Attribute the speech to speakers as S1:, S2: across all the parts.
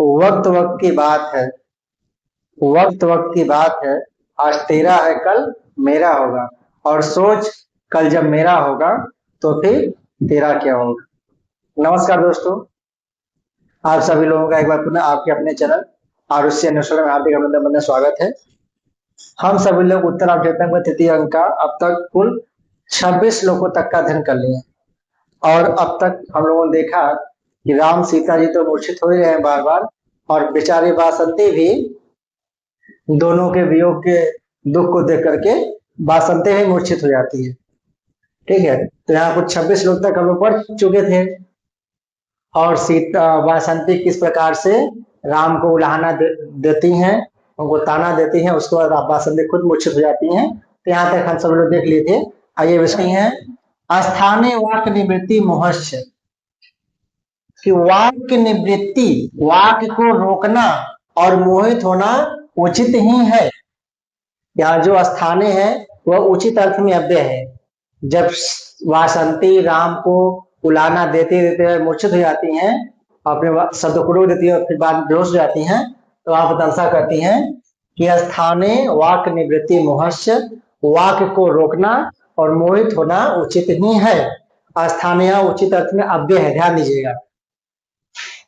S1: वक्त वक्त की बात है, वक्त वक्त की बात है। आज तेरा है कल मेरा होगा, और सोच कल जब मेरा होगा तो फिर तेरा क्या होगा। नमस्कार दोस्तों, आप सभी लोगों का एक बार पुनः आपके अपने चैनल आरुष्य अनुसरण में हार्दिक अभिनंदन स्वागत है। हम सभी लोग उत्तर अवधेतन में तृतीय अंक का अब तक कुल 26 श्लोकों तक का अध्ययन कर लिए, और अब तक हम लोगों ने देखा कि राम सीता जी तो मूर्छित हो ही रहे हैं बार बार, और बेचारी बासंती भी दोनों के वियोग के दुख को देख करके बासंती भी मूर्छित हो जाती है। ठीक है, तो यहाँ कुछ 26 श्लोक तक हम लोग पढ़ चुके थे, और सीता बासंती किस प्रकार से राम को उलाहना देती हैं, उनको ताना देती हैं, उसके बाद बासंती खुद मूर्छित हो जाती हैं। तो यहाँ तक हम सब लोग देख लिए थे। आइए विषय है अस्थाने वाक् निवृत्ति मोहस्य, कि वाक्य निवृत्ति, वाक्य को रोकना और मोहित होना उचित ही है। यहाँ जो स्थाने है वह उचित अर्थ में अव्यय है। जब वासंती राम को उलाना देते देते मूर्छित हो जाती हैं, अपने शब्द को रोक देती है और फिर बाद में बेहोश हो जाती हैं, तो वहां प्रशंसा करती हैं कि स्थाने वाक्य निवृत्ति मोहस्य, वाक्य को रोकना और मोहित होना उचित ही है। स्थानीय उचित अर्थ में अव्यय है, ध्यान दीजिएगा।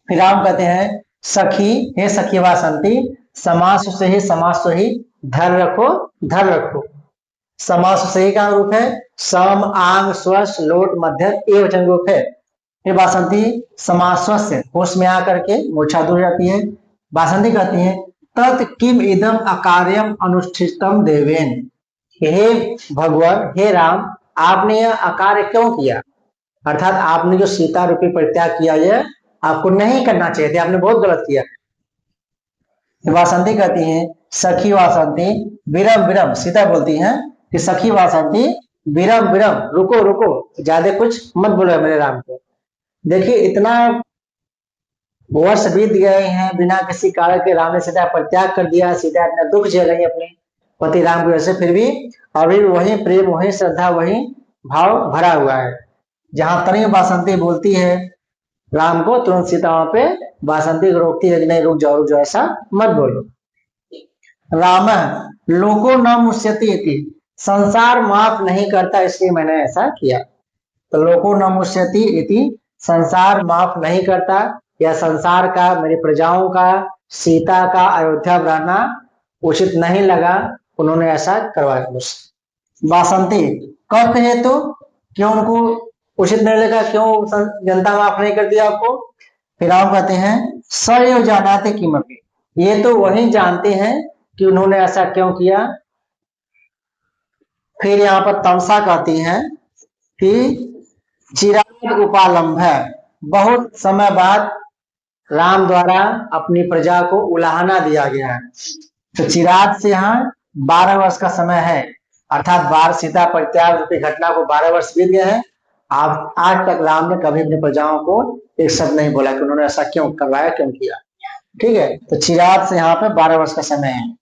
S1: फिर राम कहते हैं सखी, हे सखी वासंती, समास से ही समास से ही धर रखो, धर रखो। समास से ही का रूप है सम, आंग, स्वस्थ, लोट, मध्य, एवचन रूप है। फिर बासंती समास से होश में आकर के मूर्छा दूर जाती है। बासंती कहती है तत् किम इदम अकार्यम अनुष्ठितम देवेन, हे भगवान, हे राम, आपने यह अकार्य क्यों किया, अर्थात आपने जो सीता रूपी परित्याग किया यह आपको नहीं करना चाहिए था, आपने बहुत गलत किया। वासंती कहती है सखी वासंती विरम विरम, सीता बोलती है कि सखी वासंती विरम विरम, रुको रुको, ज्यादा कुछ मत बोलो मेरे राम को। देखिए इतना वर्ष बीत गए हैं, बिना किसी कारण के राम ने सीता परित्याग कर दिया, सीता अपना दुख झेल रही है अपने पति राम की वजह से, फिर भी अभी वही प्रेम, वही श्रद्धा, वही भाव भरा हुआ है। जहां तनी बासंती बोलती है राम को, तुरंत सीता वहां पे बासंती को रोकती है कि नहीं रुक जाओ, जो ऐसा मत बोलो। राम लोको न मुष्यति, संसार माफ नहीं करता इसलिए मैंने ऐसा किया। तो लोको न मुष्यति इति, संसार माफ नहीं करता, या संसार का, मेरी प्रजाओं का, सीता का अयोध्या में रहना उचित नहीं लगा, उन्होंने ऐसा करवाया मुझसे। बासंती कब कहे तो, क्यों उनको उचित नहीं लगा, क्यों जनता माफ नहीं कर दिया आपको। फिर राम कहते हैं सयो जानाते किमपि, ये तो वही जानते हैं कि उन्होंने ऐसा क्यों किया। फिर यहाँ पर तमसा कहती हैं कि चिराग उपालंभ है, बहुत समय बाद राम द्वारा अपनी प्रजा को उलाहना दिया गया है। तो चिराग से यहाँ 12 वर्ष का समय है, अर्थात 12 सीता परित्याग रूपी घटना को 12 वर्ष बीत गए हैं। आज तक राम ने कभी अपनी प्रजाओं को एक शब्द नहीं बोला कि उन्होंने ऐसा क्यों करवाया, क्यों किया। ठीक है, तो चिराग से यहाँ पे 12 वर्ष का समय है।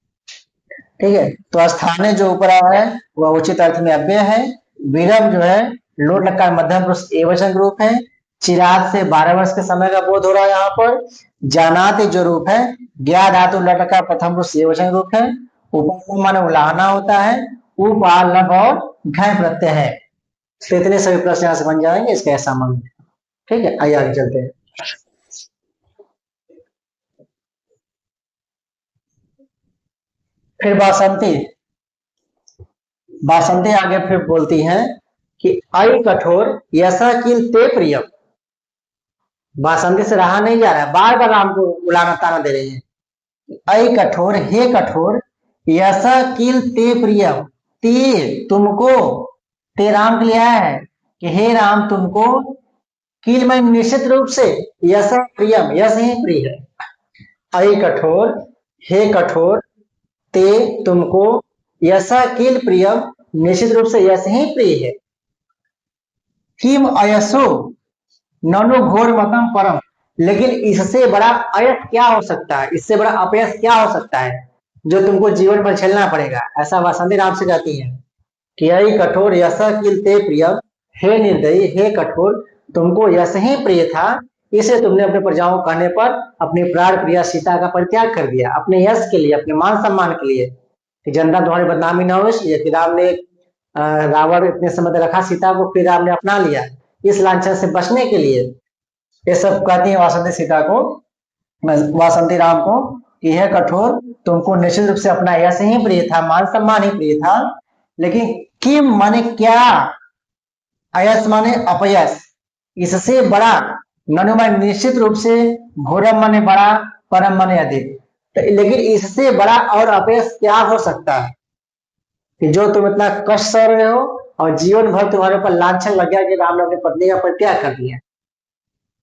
S1: ठीक है, तो स्थाने जो ऊपर आया है वह उचित अर्थ में अव्यय है। विरम जो है लोट लगा मध्यम पुरुष एवचन रूप है। चिराग से 12 वर्ष के समय का बोध हो रहा है यहाँ पर। जानाते जो रूप है ज्ञा धातु लटका प्रथम पुरुष एवचन रूप है। उपालंभ माने उलाहना होता है, उपालंभ और घय प्रत्यय है। तो इतने सभी प्रश्न यहाँ से बन जाएंगे, इसका ऐसा मन। ठीक है, आइए आगे चलते हैं। फिर बासंती आगे फिर बोलती हैं कि आई कठोर यसा किल ते प्रियम। बासंती से रहा नहीं जा रहा है, बार बार राम को उलाना ताना दे रही है। आई कठोर, हे कठोर, यसा किल ते प्रियम, ते तुमको, ते राम के लिए आया है कि हे राम तुमको, किल में निश्चित रूप से, यसा प्रियम, यस ही प्रिय है। आई कठोर, हे कठोर, ते तुमको, यसा किल प्रियम, निश्चित रूप से यस ही प्रिय है। किम अयसो ननु घोर मतम परम, लेकिन इससे बड़ा अयस क्या हो सकता है, इससे बड़ा अपयस क्या हो सकता है जो तुमको जीवन पर झेलना पड़ेगा। ऐसा वासंती राम से कहती है कि आई कठोर यसा किल ते प्रियम, हे निर्दयी, हे कठोर, तुमको यस ही प्रिय था, इसे तुमने अपने प्रजाओं को कहने पर अपनी प्राण प्रिया सीता का परित्याग कर दिया, अपने यश के लिए, अपने मान सम्मान के लिए, कि जनता तुम्हारी बदनामी ना हो इसलिए कि राम ने रावण इतने समय तक रखा सीता को, फिर राम ने अपना लिया, इस लांछन से बचने के लिए ये सब कहती है वासंती सीता को, वासंती राम को, कि यह कठोर, तुमको निश्चित रूप से अपना यश ही प्रिय था, मान सम्मान ही प्रिय था, लेकिन किम माने क्या, अयस माने अपयस, इससे बड़ा, ननु माने निश्चित रूप से, घोरम माने बड़ा, परम माने अधिक, तो लेकिन इससे बड़ा और अपयस क्या हो सकता है कि जो तुम इतना कष्ट सह रहे हो और जीवन भर तुम्हारे ऊपर लांछन लग गया कि राम ने अपनी पत्नी का परित्याग कर दिया।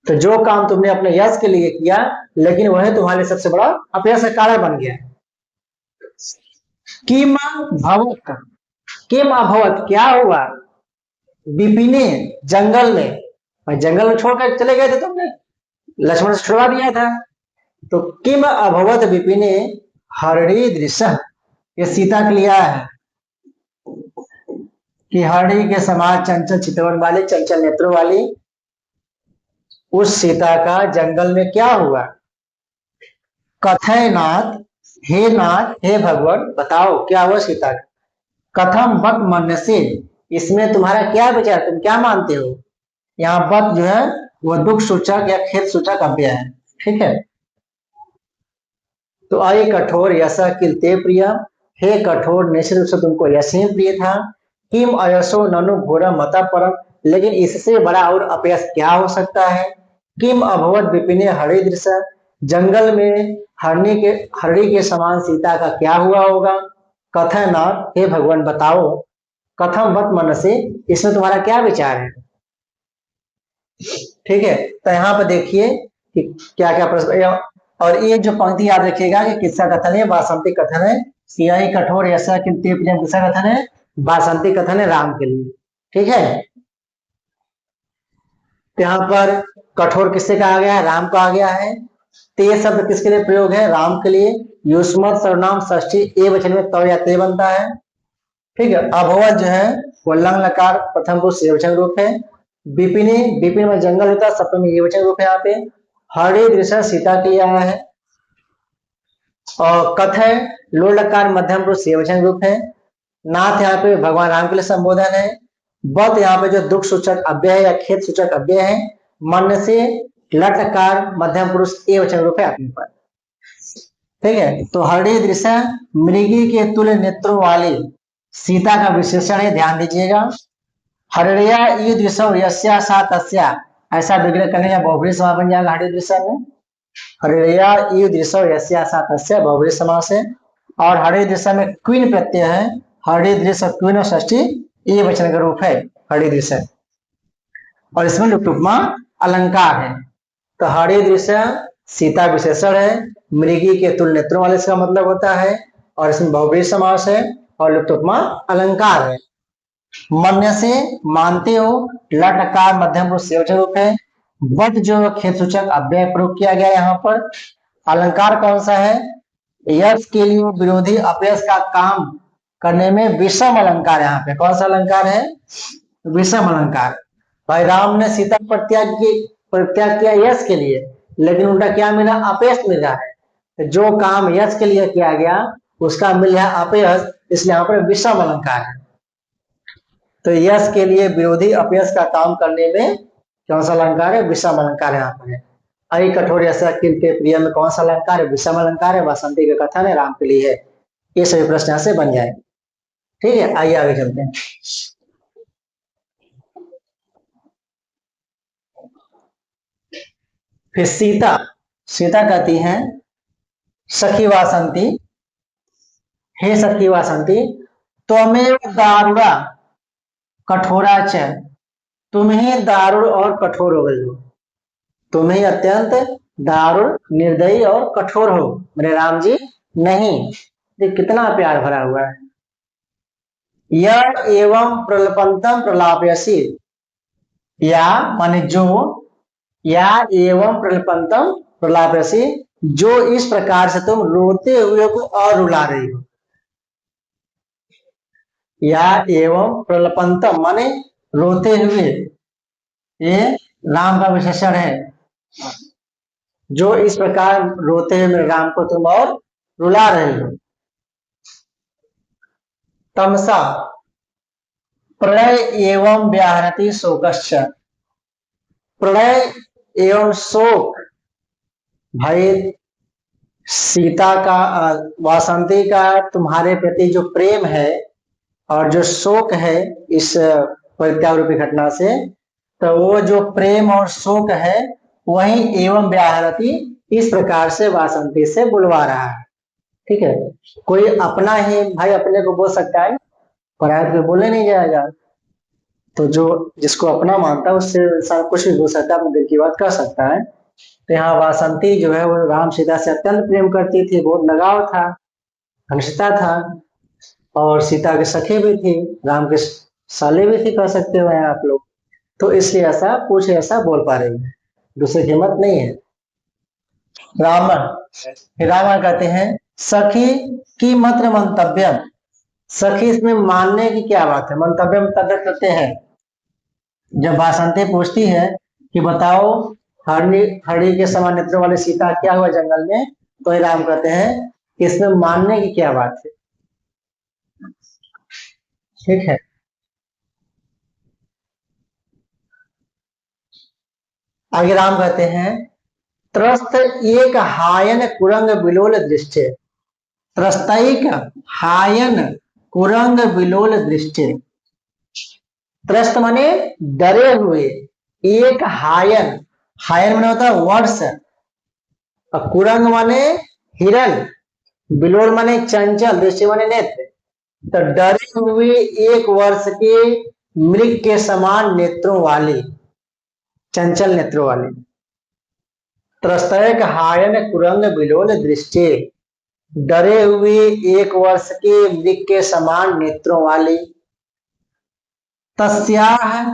S1: तो जो काम तुमने अपने यश के लिए किया, लेकिन वह तुम्हारे सबसे बड़ा अपयश का कारण बन गया। किम भवत, किम अभवत, क्या हुआ, विपिने, जंगल में, जंगल में छोड़कर चले गए थे तुमने, लक्ष्मण से छुड़वा दिया था, तो किम अभवत विपिने हरणी दृश्य, ये सीता के लिए है कि हरणी के समान चंचल चितवन वाली, चंचल नेत्रों वाली उस सीता का जंगल में क्या हुआ। कथय नाथ, हे नाथ, हे भगवान, बताओ क्या हुआ सीता का। कथम बक मन से, इसमें तुम्हारा क्या विचार, तुम क्या मानते हो। यहाँ बक जो है वह दुख सूचक या खेद सूचक अव्यय है, ठीक है। तो अय कठोर यश किलते प्रिय, हे कठोर निश्चित रूप से तुमको यश ही प्रिय था। किम अयसो ननु घोर मता परम, लेकिन इससे बड़ा और अपयश क्या हो सकता है। किम अभवत विपिने हरि दृश्य, जंगल में हरणी के समान सीता का क्या हुआ होगा। कथन, हे भगवान बताओ, कथम वत मन से, इसमें तुम्हारा क्या विचार है। ठीक है, तो यहाँ पर देखिए कि क्या क्या प्रश्न, और ये जो पंक्ति याद रखिएगा कि किसका कथन है, वासंती कथन है, सियाही कठोर ऐसा किसका कथन है, वासंती कथन है राम के लिए। ठीक है, तो यहाँ पर कठोर किससे कहा गया है, राम को आ गया है। ते शब्द किसके लिए प्रयोग है, राम के लिए। युष्मत सर्वनाम षष्ठी ए वचन में तव या ते बनता है। ठीक है, अभवत जो है वो लंग लकार प्रथम पुरुष ये वचन रूप है। विपिनी, विपिन में जंगल होता है, सप्तमी ये वचन रूप है। यहाँ पे हरे दृश्य सीता के लिए आया है। और कथ है लोड़ लकार मध्यम पुरुष ये वचन रूप है। नाथ यहाँ पे भगवान राम के लिए संबोधन है। बत यहाँ पे जो दुख सूचक अव्यय है या खेत सूचक अव्यय है। मन से लट लकार मध्यम पुरुष ए वचन रूप है अपने पर। ठीक है, तो हरे दृश्य मृगी के तुल्य नेत्रों वाली सीता का विशेषण है, ध्यान दीजिएगा। हरिया ये दृश्य यस्या सा तस्या, ऐसा विग्रह करने का बहुब्रीहि समास बन जाएगा हरे दृश्य में। हरिया ये दृश्य यस्या सा तस्या बहुब्रीहि समास है। और हरे दृश्य में क्वीन प्रत्यय है, हरे दृश्य क्वीन और षष्ठी ये वचन का रूप है हरे दृश्य। और इसमें लुप्तुपमा अलंकार है। तो हरे दृश्य सीता विशेषण है, मृगी के तुल्य नेत्रों वाले इसका मतलब होता है, और इसमें बहुब्रीहि समास है और लुप्तुपमा अलंकार है। मन्य से मानते हो, लटकार मध्यम पुरुष सेवचन रूप है। बट जो खेत सूचक अव्यय प्रयोग किया गया यहाँ पर। अलंकार कौन सा है, यश के लिए विरोधी अपयश का काम करने में विषम अलंकार। यहाँ पे कौन सा अलंकार है, विषम अलंकार। भाई राम ने सीता परित्याग किया यश के लिए, लेकिन उनका क्या मिला, अपयश मिल रहा है। जो काम यश के लिए किया गया उसका मिल रहा है अपयश, इसलिए यहाँ पर विषम अलंकार है। तो यश के लिए विरोधी अपयश का काम करने में कौन सा अलंकार है, विषम अलंकार यहाँ पर है। अहि कठोर ऐसा के प्रिय में कौन सा अलंकार है, विषम अलंकार है। वासंती का कथन है राम के लिए है। ये सभी प्रश्न यहाँ से बन जाए। ठीक है, आइए आगे चलते हैं। फिर सीता, सीता कहती है सखी वासंती, हे सखी वासंती, त्वमेव दारुणा कठोरा च, तुम ही दारुण और कठोर हो गई हो। तुम ही अत्यंत दारुण, निर्दयी और कठोर हो मेरे राम जी। नहीं, ये कितना प्यार भरा हुआ है। यह एवं प्रलपंतम प्रलापयसी, या माने जो, या एवं प्रलपंतम प्रलापयसी, जो इस प्रकार से तुम रोते हुए को और रुला रही हो। या एवं प्रलपंतम माने रोते हुए, ये राम का विशेषण है। जो इस प्रकार रोते हैं मेरे राम को तुम और रुला रहे हो। तमसा प्रणय एवं व्याहरति शोकश्च। प्रणय एवं शोक, भाई सीता का वासंती का तुम्हारे प्रति जो प्रेम है और जो शोक है इस परित्याग रूपी घटना से, तो वो जो प्रेम और शोक है वही एवं व्याहरति इस प्रकार से वासंती से बुलवा रहा है। ठीक है, कोई अपना ही भाई अपने को बोल सकता है, पराया को बोले नहीं जाएगा। तो जो जिसको अपना मानता है उससे इंसान कुछ भी बोल सकता है, अपने दिल की बात कह सकता है। तो यहाँ वासंती जो है वो राम सीता से अत्यंत प्रेम करती थी, बहुत लगाव था, घनिष्ठता था, और सीता के सखे भी थे, राम के साले भी थे, कह सकते हो आप लोग। तो इसलिए ऐसा कुछ ऐसा बोल पा रही है, दूसरी हिम्मत नहीं है। रावण कहते हैं सखी की मात्र मंतव्य। सखी इसमें मानने की क्या बात है, मंतव्य मंतव्य करते हैं। जब वासंती पूछती है कि बताओ हरि के समान नेत्रों वाली सीता क्या हुआ जंगल में, तो राम कहते हैं इसमें मानने की क्या बात है। ठीक है, आगे राम कहते हैं त्रस्त एक हायन कुरंग बिलोल दृष्टि। त्रस्तैक हायन कुरंग बिलोल दृष्टि। त्रस्त माने डरे हुए, एक हायन, हायन माने होता है वर्ष, और कुरंग माने हिरन, बिलोल माने चंचल, दृष्टि माने नेत्र। तो डरे हुए एक वर्ष के मृग के समान नेत्रों वाली, चंचल नेत्रों वाली। त्रस्तैक हायन कुरंग बिलोल दृष्टि, डरे हुए एक वर्ष के मृग के समान नेत्रों वाली। तस्याह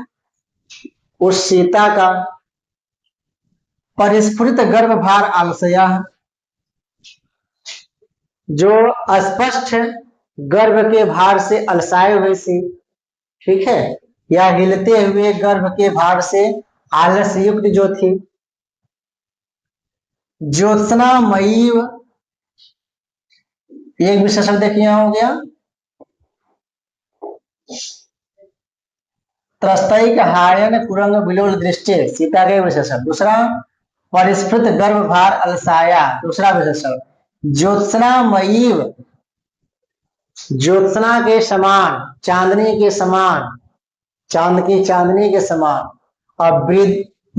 S1: उस सीता का परिस्फुरित गर्भभार आलस्या, जो अस्पष्ट गर्भ के भार से अलसाए हुए सी, ठीक है, या हिलते हुए गर्भ के भार से आलस्य युक्त जो थी। ज्योत्सनामयी, एक विशेषण देखिए हो गया, त्रस्तैक हायन कुरंग बिलोल दृष्टि सीता के विशेषण। दूसरा परिस्फुट गर्भभार अलसाया, दूसरा विशेषण। ज्योत्सनामयी, ज्योत्सना के समान, चांदनी के समान, चांद की चांदनी के समान। और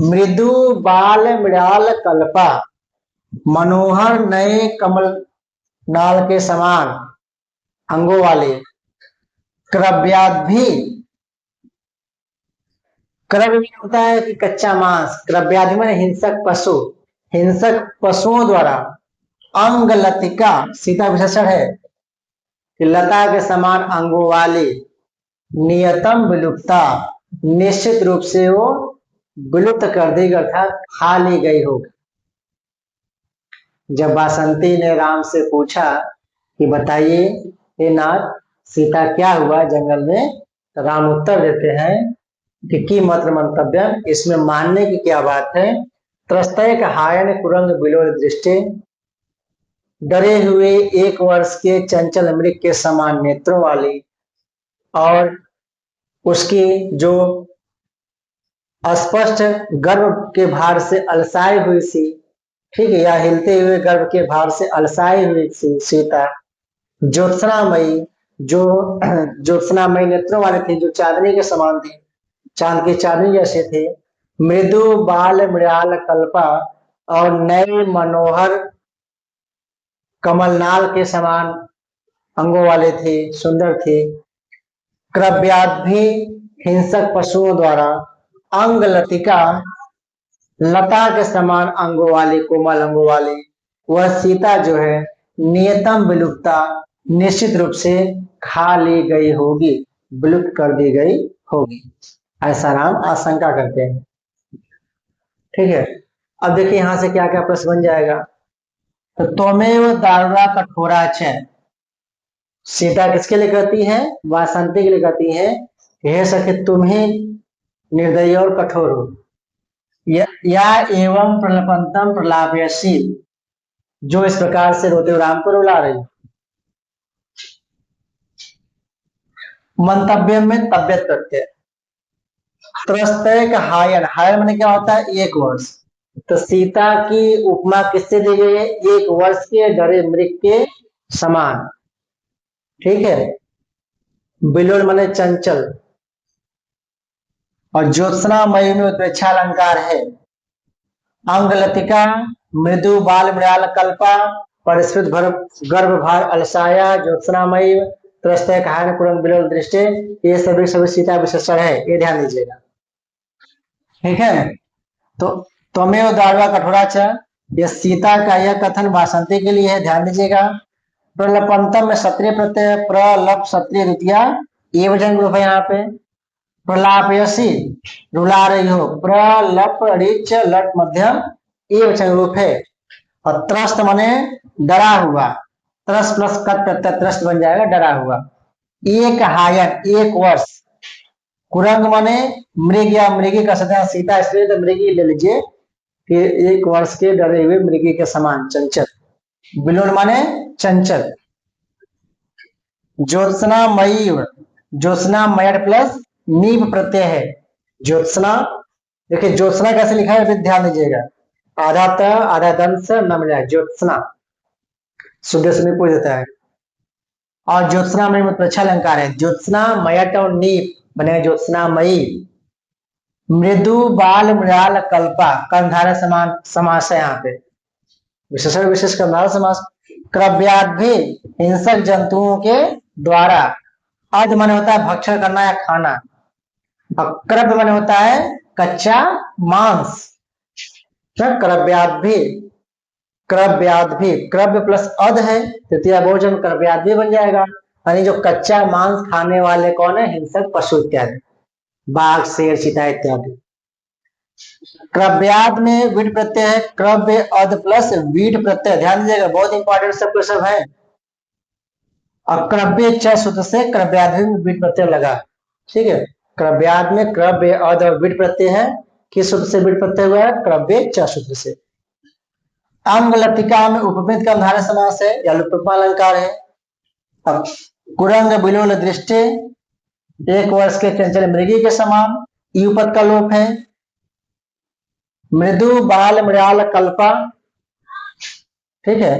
S1: मृदु बाल मृणाल कल्पा, मनोहर नए कमल नाल के समान अंगों वाले। क्रव्याधि, क्रव्य में होता है कि कच्चा मांस, क्रव्याधि में हिंसक पशु, हिंसक पशुओं द्वारा। अंग लतिका, सीता विशेषण है कि लता के समान अंगों वाली। नियतम विलुप्ता, निश्चित रूप से वो विलुप्त कर दी, अर्थात खा ली गई होगी। जब वासंती ने राम से पूछा कि बताइए हे नाथ सीता क्या हुआ जंगल में, तो राम उत्तर देते हैं कि मात्र मंतव्य, इसमें मानने की क्या बात है। त्रस्तैक हायन कुरंग बिलोल दृष्टि, डरे हुए एक वर्ष के चंचल मृग के समान नेत्रों वाली, और उसकी जो अस्पष्ट गर्भ के भार से अलसाई हुई सी, ठीक है, या हिलते हुए गर्भ के भार से अलसाई हुई सी सीता। ज्योत्सनामयी, जो ज्योत्सनामयी नेत्रों वाले थे, जो चांदनी के समान थे, चांद की चांदनी जैसे थे। मृदु बाल मृणाल कल्पा, और नए मनोहर कमलनाल के समान अंगों वाले थे, सुंदर थे। क्रव्याधि, हिंसक पशुओं द्वारा। अंग लतिका, लता के समान अंगों वाली, कोमल अंगों वाली। वह सीता जो है नियतम विलुप्ता, निश्चित रूप से खा ली गई होगी, विलुप्त कर दी गई होगी, ऐसा राम आशंका करते हैं। ठीक है, अब देखिए यहां से क्या क्या प्रश्न बन जाएगा। तो त्वमेव दारुणा कठोरा च, सीता किसके लिए कहती है, वासंती के लिए कहती है, हे सखी तुम ही निर्दयी और कठोर हो। या एवं प्रलपंतम प्रलापयसी, जो इस प्रकार से रोते हुए राम को रुला रही। मंतव्य में तबियत प्रत्यय। त्रस्तय का हायन, हायन मैंने क्या होता है, एक वर्ष। तो सीता की उपमा किससे दी गई है, एक वर्ष के डरे मृग के समान। ठीक है। बिलोल माने चंचल। और ज्योत्सना मयी में उत्प्रेक्षा अलंकार है। अंगलतिका, मृदु बाल मृणाल कल्पा, परिस्फुट गर्भ भार अलसाया, ज्योत्सनामयी, त्रस्तय कहानी कुरंग बिलोल दृष्टि, ये सभी सीता विशेषण है, ये ध्यान दीजिएगा। ठीक है। तो त्वमेव दाढ़वा कठोरा च, यह सीता का यह कथन वासंती के लिए है, ध्यान दीजिएगा। प्रलपंतम में क्षत्रिय प्रत्यय, प्रलप क्षत्रिय द्वितीया, ये जन्म रूप है यहाँ पे। प्रलापयसी, रुला रही हो, प्रलप ऋच लट मध्यम, ये वचन रूप है। और त्रस्त मने डरा हुआ, त्रस्त प्लस कत प्रत्यय त्रस्त बन जाएगा, डरा हुआ। एक हायन, एक वर्ष। कुरंग मने मृग या मृगी का सदा, सीता इसलिए तो मृगी ले लीजिए कि एक वर्ष के डरे हुए मृगी के समान चंचल। बिलोल माने चंचल। ज्योत्सना मयी, ज्योत्सना मयर प्लस नीब प्रत्यय है। ज्योत्सना, देखिए ज्योत्सना कैसे लिखा है, ध्यान दीजिएगा। आधा त आधा दंश न मिला, ज्योत्सना शुद्ध से पूछ देता है। और ज्योत्सना मयी में अच्छा अलंकार है। ज्योत्सना मयट और नीप बने ज्योत्सना मयी। मृदु बाल मृणाल कल्पा, कर्मधारय समान समास है यहाँ पे, विशेषण विशेष कर्मधारय समास। क्रव्यादि, हिंसक जंतुओं के द्वारा। अध मन होता है भक्षण करना या खाना। क्रव्य मन होता है कच्चा मांस। क्रव्यादि, क्रव्यादि, क्रव्य प्लस अध है, तृतीय बहुवचन क्रव्यादि बन जाएगा। यानी जो कच्चा मांस खाने वाले कौन है, हिंसक पशु इत्यादि, बाघ शेर चीता इत्यादि। क्रव्याद में वीट प्रत्यय है, क्रव्य अध प्लस वीट प्रत्यय, ध्यान दीजिएगा, बहुत इंपॉर्टेंट सब सब है। और क्रव्य च सूत्र से क्रव्याद में वीट प्रत्यय लगा। ठीक है। क्रव्याद में क्रव्य अध और वीट प्रत्यय है, किस सूत्र से वीट प्रत्यय हुआ है, क्रव्य च सूत्र से। अंग लतिका में उपमित का धारा समास है या लुप्तोपमा अलंकार है। अब कुरंग बिलोल दृष्टि, एक वर्ष के चंचल मृगी के समान, युपद का लोप है। मृदु बाल मृणाल कल्पा, ठीक है,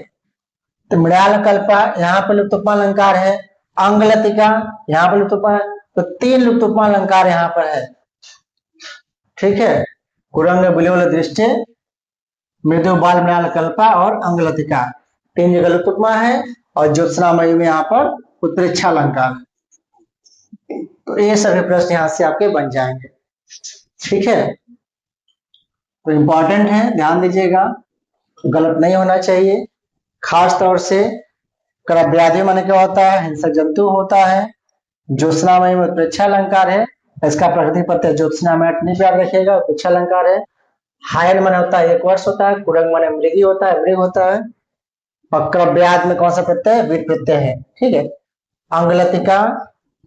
S1: तो मृणाल कल्पा यहाँ पर लुप्तोपमा अलंकार है। अंगलतिका यहाँ पर लुप्तोपमा, तो तीन लुप्तोपमा अलंकार यहाँ पर है। ठीक है। कुरंग बिलोल दृष्टि, मृदु बाल मृणाल कल्पा और अंगलतिका, तीन जगह लुप्तोपमा है। और ज्योत्सनामयी में यहाँ पर उत्प्रेक्षा अलंकार। तो ये सभी प्रश्न यहाँ से आपके बन जाएंगे। ठीक है। तो इंपॉर्टेंट है, ध्यान दीजिएगा, गलत नहीं होना चाहिए। खास तौर से क्रव्यादि माने क्या होता है, हिंसक जंतु होता है। ज्योत्सनामयी में उत्प्रेक्षा अलंकार है, इसका प्रकृति प्रत्यय ज्योत्सना में नहीं याद रखिएगा, उत्प्रेक्षा अलंकार है। हायन मन होता है एक वर्ष होता है, कुरंग माने मृगी होता है, मृग होता है। और क्रव्याद में कौन सा प्रत्यय, वीट प्रत्यय है। ठीक है। अंगलतिका,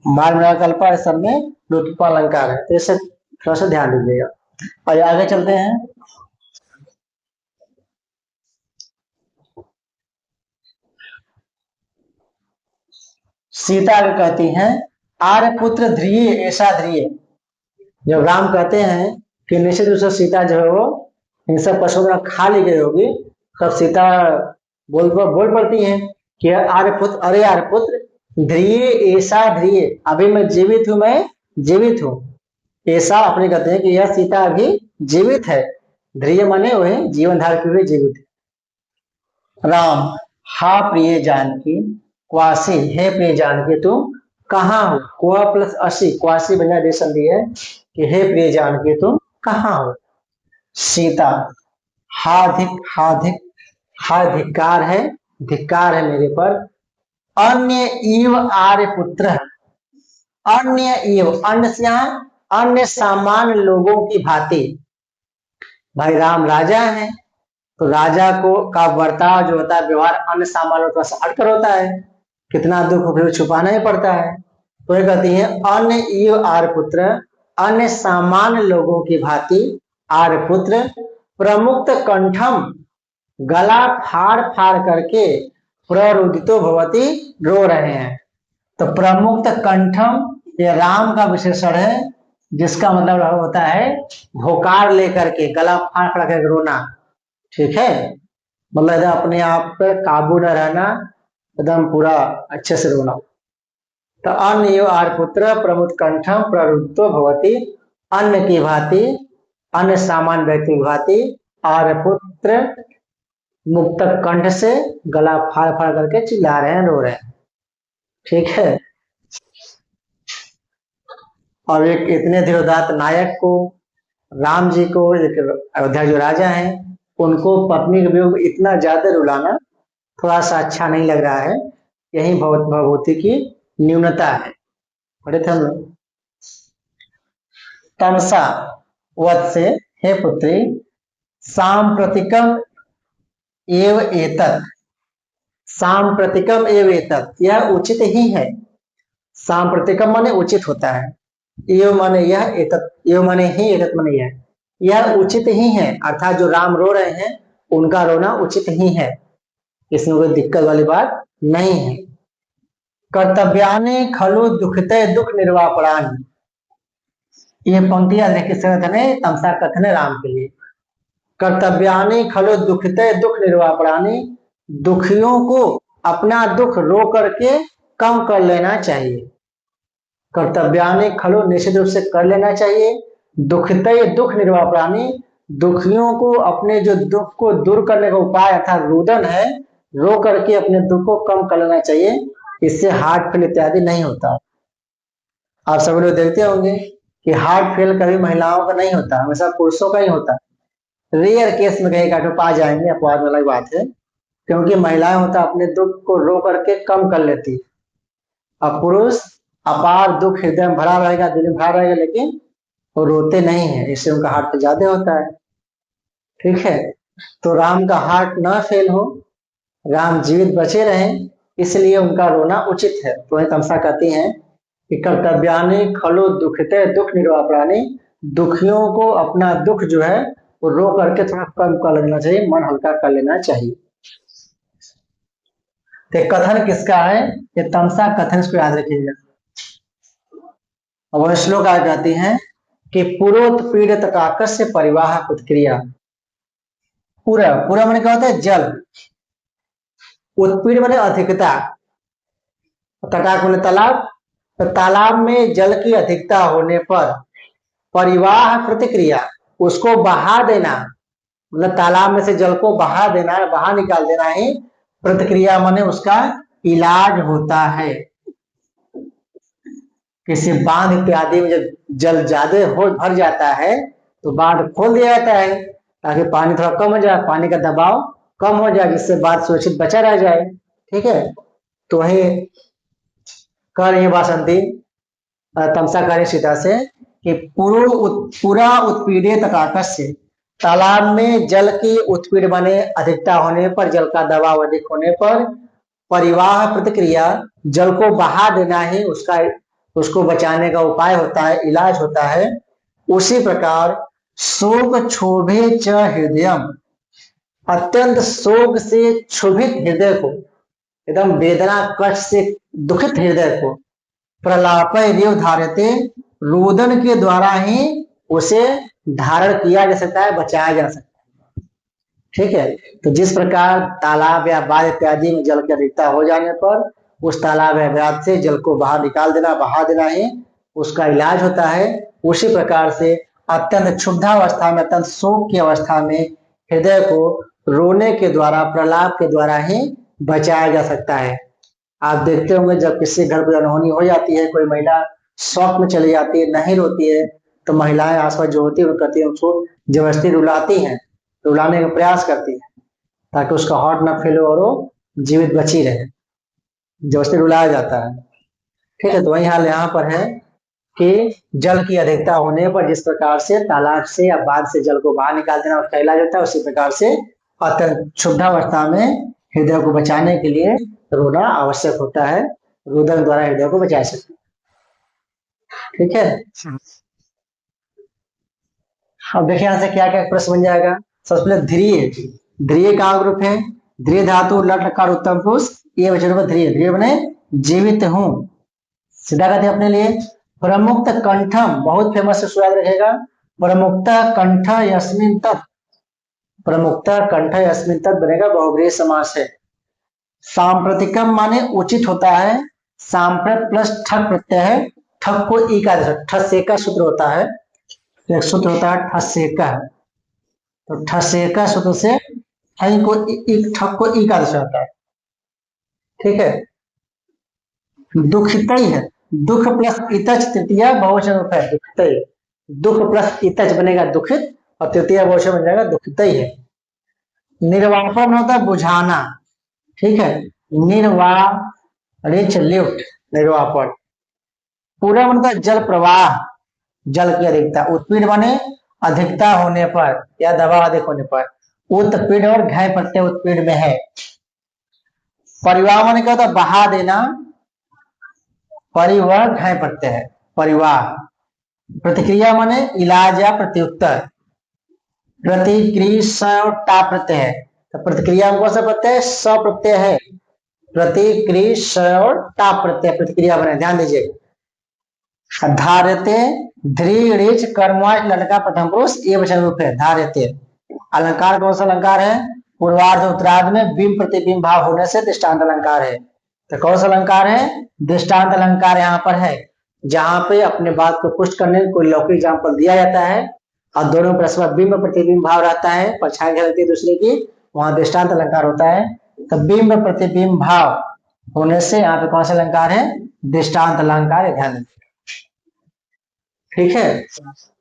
S1: बाल मृणाल कल्पा, सब में लुप्तोपमा अलंकार है, तो इसे थोड़ा सा ध्यान दीजिएगा। और आगे चलते हैं। सीता कहती हैं, आर्य पुत्र ध्रिय ऐसा ध्रिय। जब राम कहते हैं कि निश्चित रूप से सीता जो है वो हिंसक पशुओं में खा ली गई होगी, तब सीता बोल पड़ती है कि आर्यपुत्र, अरे आर्यपुत्र, ध्रिय ऐसा ध्रिय, अभी मैं जीवित हूं, मैं जीवित हूँ। ऐसा अपने कहते हैं कि यह सीता अभी जीवित है। ध्रिय माने वही जीवन धारण के हुए जीवित है। राम, हा प्रिय जानकी, क्वासी, हे प्रिय जानकी तुम कहाँ हो। कुआ प्लस असी, क्वासी बना दे संधि है कि हे प्रिय जानकी तुम कहाँ हो। सीता, हाधिक हाधिक, हा धिक्कार है, धिक्कार है मेरे पर। अन्य इव आर्य पुत्र, अन्य इव, अन्य से यहाँ अन्य सामान्य लोगों की भांति। भाई राम राजा है, तो राजा को का बर्ताव जो होता है, व्यवहार अन्य सामान्य लोगों से हटकर होता है, कितना दुख भी छुपाना ही पड़ता है। तो ये कहती है अन्य इव आर्य पुत्र, अन्य सामान्य लोगों की भांति आर्यपुत्र प्रमुक्त कंठम, गला फाड़ फाड़ करके प्ररुदितो भवती, रो रहे हैं। तो प्रमुक्त कंठम ये राम का विशेषण है, जिसका मतलब होता है होकार लेकर के, गला फाड़ फाड़ करके रोना। ठीक है, मतलब अपने आप पर काबू न रहना, एकदम पूरा अच्छे से रोना। तो अन्य यो आर्यपुत्र प्रमुख कंठम प्ररुदितो भवती, अन्न की भांति, अन्य सामान्य व्यक्ति की भांति आर्यपुत्र मुक्त कंठ से गला फाड़ फाड़ करके चिल्ला रहे हैं, रो रहे हैं। ठीक है, और एक इतने धीरोदात्त नायक को, राम जी को, अयोध्या जो राजा हैं, उनको पत्नी के वियोग में इतना ज्यादा रुलाना थोड़ा सा अच्छा नहीं लग रहा है। यही भवभूति की न्यूनता है। पढ़े थे हम लोग। तमसा वत से, हे पुत्री, सांप्रतिकम एव एतत्, सांप्रतिकम एव एतत्, यह उचित ही है। सांप्रतिकम माने उचित होता है, एव माने यह, एतत् एव माने ही, एतत् माने यह उचित ही है। अर्थात जो राम रो रहे हैं उनका रोना उचित ही है, इसमें कोई दिक्कत वाली बात नहीं है। कर्तव्यानि खलु दुखते दुख निर्वापणानि, ये पंक्तियां देखिए तमसा कथन है राम के लिए। कर्तव्यानि खलु दुखते दुख निर्वापणानि, दुखियों को अपना दुख रो करके कम कर लेना चाहिए। कर्तव्यानि खलु निश्चित रूप से कर लेना चाहिए, दुखते दुख निर्वापणानि, दुखियों को अपने जो दुख को दूर करने का उपाय अर्थात रुदन है, रो करके अपने दुख को कम कर लेना चाहिए। इससे हार्ट फेल इत्यादि नहीं होता। आप सभी लोग देखते होंगे कि हार्ट फेल कभी महिलाओं का नहीं होता, हमेशा पुरुषों का ही होता। रेयर केस में कहीं काटो पा जाएंगे, अपवाद वाली बात है, क्योंकि महिलाएं होता अपने दुख को रो करके कम कर लेती। अब पुरुष अपार दुख हृदय में भरा रहेगा, दिल में भरा रहेगा, लेकिन वो रोते नहीं है, इससे उनका हार्ट ज्यादा होता है। ठीक है, तो राम का हार्ट ना फेल हो, राम जीवित बचे रहें, इसलिए उनका रोना उचित है। तो तमसा कहती हैं कि कर्तव्यानि खलु दुखते दुख निर्वापणानि, दुखियों को अपना दुख जो है वो रो करके थोड़ा कम कर लेना चाहिए, मन हल्का कर लेना चाहिए। तो कथन किसका है? ये तमसा कथन, इसको याद रखिएगा। अब श्लोक आ जाती है कि पुरोत्पीड़ित काकस्य परिवाह उत्क्रिया। पूरा पूरा मैंने क्या होता है? जल। उत्पीड़ मैंने अधिकता, तटाक मैंने तालाब, तो तालाब में जल की अधिकता होने पर परिवाह प्रतिक्रिया, उसको बहा देना, मतलब तालाब में से जल को बहा देना है, बाहर निकाल देना ही प्रतिक्रिया माने उसका इलाज होता है। किसी बांध इत्यादि में जब जल ज्यादा हो भर जाता है तो बांध खोल दिया जाता है ताकि पानी थोड़ा कम हो जाए, पानी का दबाव कम हो जाए, जिससे बांध सुरक्षित बचा रह जाए। ठीक है, तो वही कह रही है वासंती, तमसा कह रही सीता से कि पूरा उत्पीड़ित काकस्य, तालाब में जल की उत्पीड़ बने अधिकता होने पर, जल का दबाव अधिक होने पर परिवाह प्रतिक्रिया, जल को बहा देना ही उसको बचाने का उपाय होता है, इलाज होता है। उसी प्रकार शोक क्षोभे च हृदयम, अत्यंत शोक से क्षोभित हृदय को, एकदम वेदना कष्ट से दुखित हृदय को प्रलापय रेव धारते, रोदन के द्वारा ही उसे धारण किया जा सकता है, बचाया जा सकता है। ठीक है, तो जिस प्रकार तालाब या बांध इत्यादि में जल की अधिकता हो जाने पर उस तालाब या बांध से जल को बाहर निकाल देना, बहा देना ही उसका इलाज होता है। उसी प्रकार से अत्यंत क्षुब्धावस्था में, अत्यंत शोक की अवस्था में हृदय को रोने के द्वारा, प्रलाप के द्वारा ही बचाया जा सकता है। आप देखते होंगे जब किसी घर पर अनहोनी हो जाती है, कोई महिला शौक में चली जाती है, नहीं रोती है, तो महिलाएं आसपास जो होती है वो कहती है, उसको जबरदस्ती रुलाती हैं, रुलाने का प्रयास करती है ताकि उसका हार्ट ना फेल हो और वो जीवित बची रहे, जबरदस्ती रुलाया जाता है। ठीक है, तो वही हाल यहाँ पर है कि जल की अधिकता होने पर जिस प्रकार से तालाब से या बांध से जल को बाहर निकाल देना उसका इलाज होता है, उसी प्रकार से अत्यंत क्षुब्धावस्था में हृदय को बचाने के लिए रोना आवश्यक होता है। रुदन द्वारा हृदय को बचा सकते हैं। ठीक है, अब देखिए यहाँ से क्या क्या प्रश्न बन जाएगा। सबसे पहले ध्रिय, ध्रिय का ग्रुप है, ध्रिय धातु लट लकार उत्तम पुरुष, ये वचन पर ध्रिय, ध्रिय बने जीवित हूं, सीधा कहते हैं अपने लिए। प्रमुक्त कंठम, बहुत फेमस है, याद रखेगा, प्रमुक्त कंठ यस्मिन तत्, प्रमुक्त कंठ यस्मिन तत् बनेगा बहुब्रीहि समास है। सांप्रतिकम माने उचित होता है, सांप्रत प्लस ठक प्रत्यय है, ठक को ई का ठस से का सूत्र होता है, एक सूत्र होता है ठस से का, तो ठस से का सूत्र से को ठक को ई का होता है, ठीक है। दुखित है, दुख प्लस इतच तृतीय बहुवचन रूप है, दुखित, दुख प्लस इतच बनेगा दुखित, और तृतीय बहुवचन बन जाएगा दुखित है। निर्वापन होता है बुझाना, ठीक है, निर्वारिच लिफ्ट, निर्वापन। पूरा बनता जल प्रवाह, जल की अधिकता, उत्पीड़ बने अधिकता होने पर या दबाव अधिक होने पर, उत्पीड़ और घय प्रत्यय उत्पीड़ में है। परिवाह माने क्या होता है बहा देना, परिवाह घय प्रत्यय है, परिवाह। प्रतिक्रिया माने इलाज या प्रत्युत्तर, प्रतिक्रिया प्रत्यय है, तो प्रतिक्रिया में कौन सा प्रत्यय है, स प्रत्यय है, प्रतिक्रिया प्रत्यय प्रतिक्रिया बने, ध्यान दीजिए। धार्यते, ध्रीच कर्मवाच लटका प्रथम पुरुष, ये वचन रूप है धार्यते। अलंकार कौन सा अलंकार है, पूर्वार्ध उत्तरार्ध में बिंब प्रतिबिंब भाव होने से दृष्टांत अलंकार है, तो कौन सा अलंकार है, दृष्टांत अलंकार यहाँ पर है, जहां पे अपने बात को पुष्ट करने कोई लौकिक एग्जाम्पल दिया जाता है और दोनों परस्पर बिंब प्रतिबिंब भाव रहता है, परछाई रहती है दूसरे की, वहां दृष्टांत अलंकार होता है। तो बिंब प्रतिबिंब भाव होने से यहाँ पे कौन सा अलंकार है, दृष्टांत अलंकार है, ध्यान रखिए, ठीक है।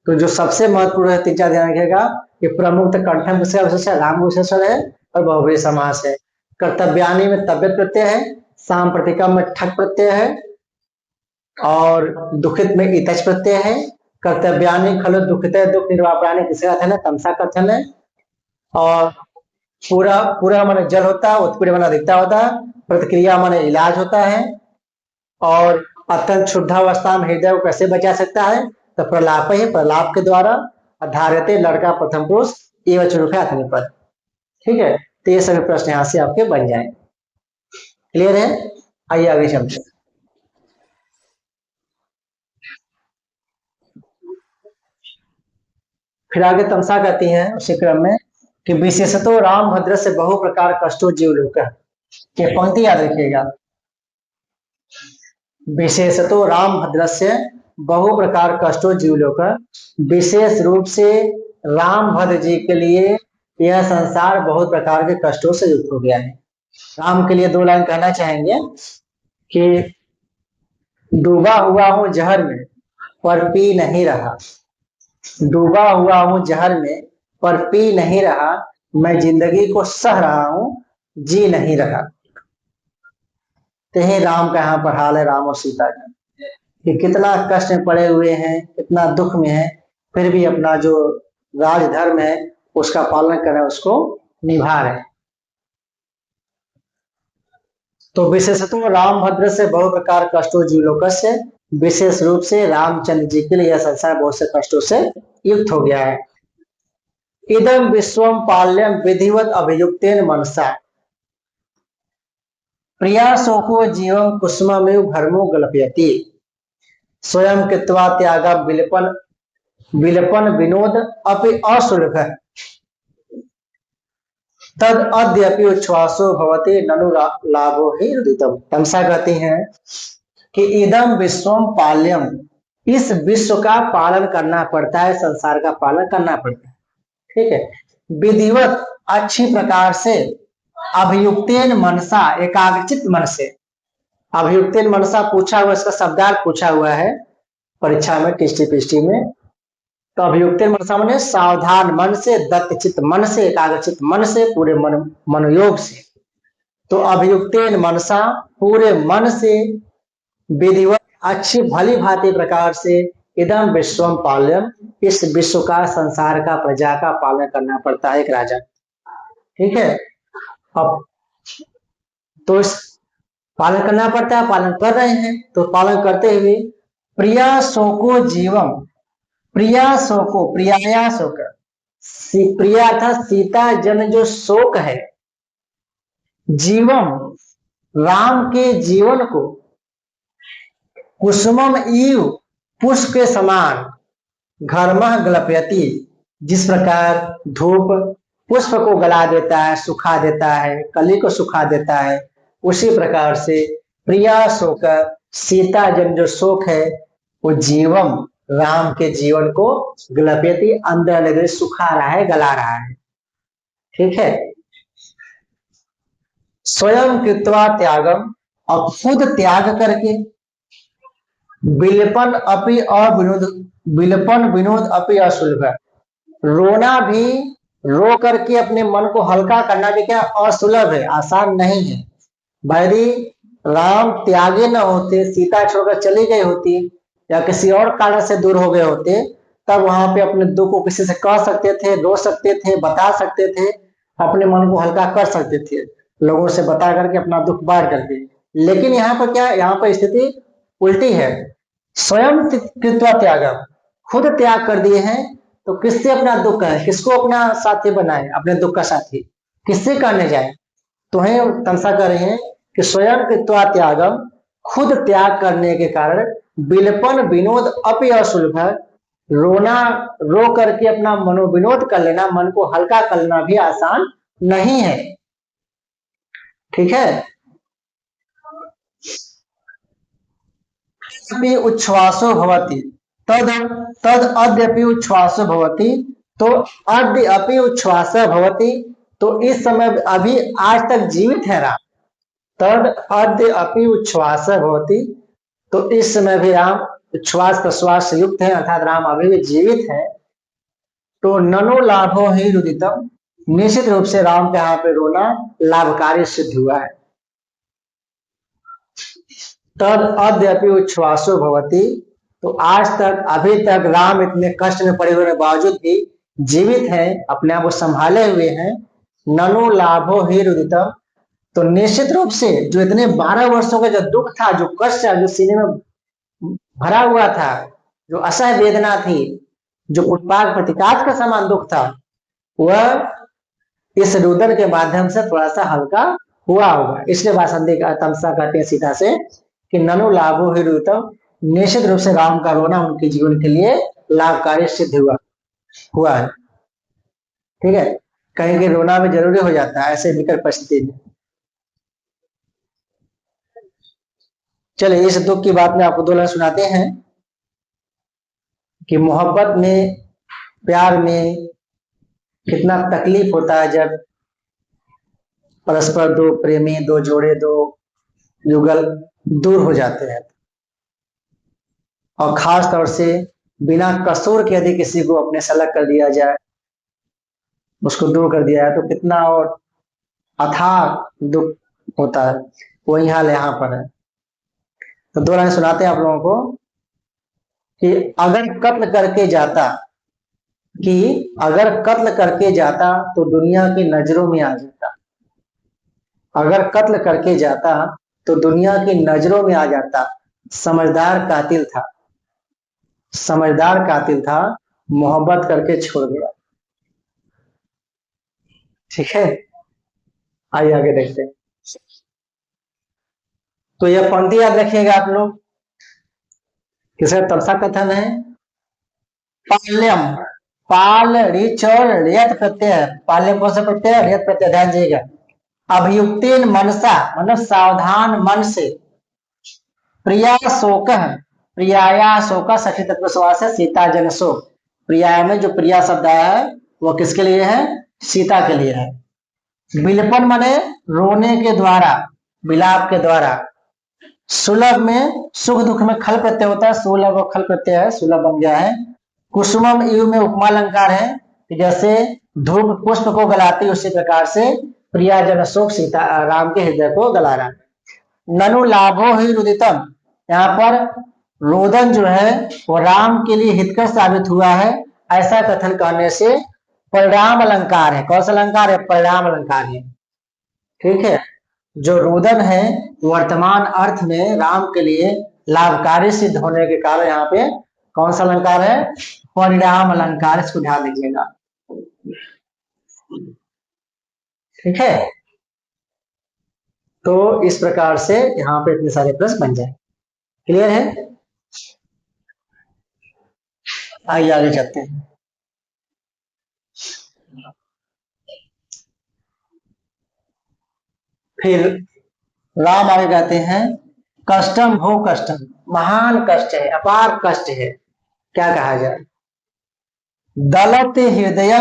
S1: तो जो सबसे महत्वपूर्ण है, तीन चार ध्यान रखिएगा, ये प्रमुख कंठम विशेषण है, राम विशेषण है और बहुब्रीहि समास है। कर्तव्यानि में तब्यत प्रत्यय है, सांप्रतिकम में ठक प्रत्यय है, और दुखित में इतच प्रत्यय है। कर्तव्यानि खलु दुखित दुख निर्वापरानि किसका कथन है, तमसा कथन है। और पूरा पूरा माने जल होता है, उत्पीड़ माने अधिकता होता है, प्रतिक्रिया माने इलाज होता है, और अत्यंत शुद्धावस्था में हृदय को कैसे बचा सकता है, तो प्रलाप है, प्रलाप के द्वारा। धार्यते लड़का प्रथम पुरुष, ये वचन रूप है अथनी पर, ठीक है। तो ये सभी प्रश्न यहाँ से आपके बन जाएंगे, क्लियर है। आइए आगे चलते। फिर आगे तमसा कहती हैं उसी क्रम में कि विशेषतो राम भद्र से बहु प्रकार कष्टो जीव लोक, ये पंक्ति याद रखिएगा, विशेषतो राम भद्र से बहु प्रकार कष्टो जीव लोक, विशेष रूप से राम भद्र जी के लिए यह संसार बहुत प्रकार के कष्टों से युक्त हो गया है। राम के लिए दो लाइन कहना चाहेंगे कि डूबा हुआ हूं जहर में पर पी नहीं रहा, डूबा हुआ हूं जहर में पर पी नहीं रहा, मैं जिंदगी को सह रहा हूं जी नहीं रहा। तो हे राम का यहाँ पर हाल है, राम और सीता का, कि कितना कष्ट में पड़े हुए हैं, कितना दुख में है, फिर भी अपना जो राजधर्म है उसका पालन कर रहे, उसको निभा रहे। तो विशेषतः राम भद्र से बहु प्रकार कष्टों जीवलोक से, विशेष रूप से रामचंद्र जी के लिए यह संसार बहुत से कष्टों से युक्त हो गया है। इदम विश्वम पाल्यम विधिवत अभियुक्तेन मनसा, प्रिया शोको जीवम कुसुममेव भरमो गलपयति, स्वयं कृत्वा त्यागम विलपन विलपन विनोद अपि असुलभ, तद अद्यपि उच्छ्वासो भवते ननु लाभो ही उदितम। तमसा कहती हैं कि इदम विश्वम पाल्यम, इस विश्व का पालन करना पड़ता है, संसार का पालन करना पड़ता है, ठीक है। विधिवत अच्छी प्रकार से, अभियुक्तेन मनसा एकाग्रचित मन से, अभियुक्तेन मनसा पूछा हुआ, इसका शब्दार्थ पूछा हुआ है परीक्षा में टिष्टी पिष्टी में। तो अभियुक्तेन मनसा माने सावधान मन से, दत्तचित मन से, एकाग्रचित मन से, पूरे मन मनोयोग से। तो अभियुक्तेन मनसा पूरे मन से, विधिवत अच्छी भली भांति प्रकार से, इदम विश्वम पाल्यम, इस विश्व का, संसार का, प्रजा का पालन करना पड़ता है एक राजा, ठीक है। अब तो इस पालन करना पड़ता है, पालन कर रहे हैं, तो पालन करते हुए प्रिया शोको जीवम, प्रिया शोको प्रियाया शोक, प्रिया था सीता जन जो शोक है, जीवम राम के जीवन को, कुसुमम इव पुष्प के समान, घर्मः गलपयति जिस प्रकार धूप पुष्प को गला देता है, सुखा देता है, कली को सुखा देता है, उसी प्रकार से प्रिया शोक सीता जन जो शोक है वो जीवम राम के जीवन को गलपयति अंदर लगे सुखा रहा है, गला रहा है। ठीक है। स्वयं कृत्वा त्यागम, और खुद त्याग करके, बिलपन अपि अविनोद, बिलपन विनोद अपि असुलभ, रोना भी रो करके अपने मन को हल्का करना भी क्या असुलभ है, आसान नहीं है। भाई राम त्यागे न होते, सीता छोड़कर चली गई होती या किसी और कारण से दूर हो गए होते, तब वहां पे अपने दुख को किसी से कह सकते थे, रो सकते थे, बता सकते थे, अपने मन को हल्का कर सकते थे, लोगों से बता करके अपना दुख बांट करके। लेकिन यहाँ पर क्या, यहाँ पर स्थिति उल्टी है। स्वयं कृत्वा त्यागम, खुद त्याग कर दिए हैं, तो किससे अपना दुख है, किसको अपना साथी बनाए, अपने दुख का साथी किससे करने जाए। तो है तमसा कर रहे हैं कि स्वयं कृत्वा त्यागम, खुद त्याग करने के कारण, बिलपन विनोद अपि असुलभ, रोना रो करके अपना मनोविनोद कर लेना, मन को हल्का कर लेना भी आसान नहीं है। ठीक है। उच्छ्वासो भवति, तद तद अद्यपि उच्छ्वासो भवति, तो अद्यपि उच्छ्वास भवति, तो इस समय अभी आज तक जीवित है राम। तद अद्यपि उच्छ्वास भवति, तो इस समय भी राम उच्छ्वास प्रश्वास से युक्त है, अर्थात राम अभी भी जीवित है। तो ननो लाभो ही रुदितम, निश्चित रूप से राम के यहाँ पे रोना लाभकारी सिद्ध हुआ है। तद अद्यपि उच्छ्वासो भवति, तो आज तक अभी तक राम इतने कष्ट में पड़े हुए बावजूद भी जीवित है, अपने आप को संभाले हुए हैं। ननु लाभो ही रुदितम, तो निश्चित रूप से जो इतने 12 वर्षों का जो दुख था, जो कष्ट था, जो सीने में भरा हुआ था, जो असह्य वेदना थी, जो उत्पाद प्रतिकाश का समान दुख था, वह इस रुदन के माध्यम से थोड़ा सा हल्का हुआ होगा। इसलिए वासंती का तमसा कहते हैं सीता से कि ननु लाभो ही रुदितम, निश्चित रूप से राम का रोना उनके जीवन के लिए लाभकारी सिद्ध हुआ है। ठीक है। कहीं के रोना भी जरूरी हो जाता है ऐसे विकट परिस्थिति में। चलिए इस दुख की बात में आपको 2 लाइन सुनाते हैं कि मोहब्बत में, प्यार में कितना तकलीफ होता है जब परस्पर 2 प्रेमी, 2 जोड़े, 2 युगल दूर हो जाते हैं, और खास तौर से बिना कसूर के यदि किसी को अपने से अलग कर दिया जाए, उसको दूर कर दिया जाए, तो कितना और अथाह दुख होता है। वही हाल यहाँ पर है। तो 2 लाइन सुनाते हैं आप लोगों को कि अगर कत्ल करके जाता, अगर कत्ल करके जाता तो दुनिया की नजरों में आ जाता, अगर कत्ल करके जाता तो दुनिया की नजरों में आ जाता। समझदार कातिल था, समझदार कातिल था, मोहब्बत करके छोड़ गया। ठीक है। आइए आगे देखते हैं। तो यह पंक्ति याद रखिएगा आप लोग, किसका तमसा कथन है। पाल्यम, पाल ऋच और रियत प्रत्यय, पाल्यम कौन सा प्रत्यय, रियत प्रत्यय, ध्यान दीजिएगा। अभियुक्तेन मनसा, मतलब सावधान मन से, प्रिया शोक, प्रियाया शोक सखी तत्व समास है, सीता जन शोक। प्रिया में जो प्रिया शब्द आया है वो किसके लिए है, सीता के लिए है। बिलपन माने रोने के द्वारा, विलाप के द्वारा। सुलभ में सुख दुख में खल प्रत्यय होता है, सुलभ और खल प्रत्यय है, सुलभ बन गया है। कुसुमम इव में उपमा अलंकार है, जैसे धूप पुष्प को गलाती उसी प्रकार से प्रिया जन शोक सीता राम के हृदय को गला रहा है। ननु लाभो ही रुदितम, यहाँ पर रोदन जो है वो राम के लिए हितकर साबित हुआ है, ऐसा कथन करने से परिणाम अलंकार है। कौन सा अलंकार है, परिणाम अलंकार है। ठीक है। जो रोदन है वर्तमान अर्थ में राम के लिए लाभकारी सिद्ध होने के कारण यहाँ पे कौन सा अलंकार है? परिणाम अलंकार, इसको ध्यान दीजिएगा। ठीक है, तो इस प्रकार से यहाँ पे इतने सारे प्रश्न बन जाए। क्लियर है? आइए आगे चलते हैं। फिर राम आगे कहते हैं, कष्टम हो कष्टम, महान कष्ट है, अपार कष्ट है। क्या कहा जाए? दलत हृदय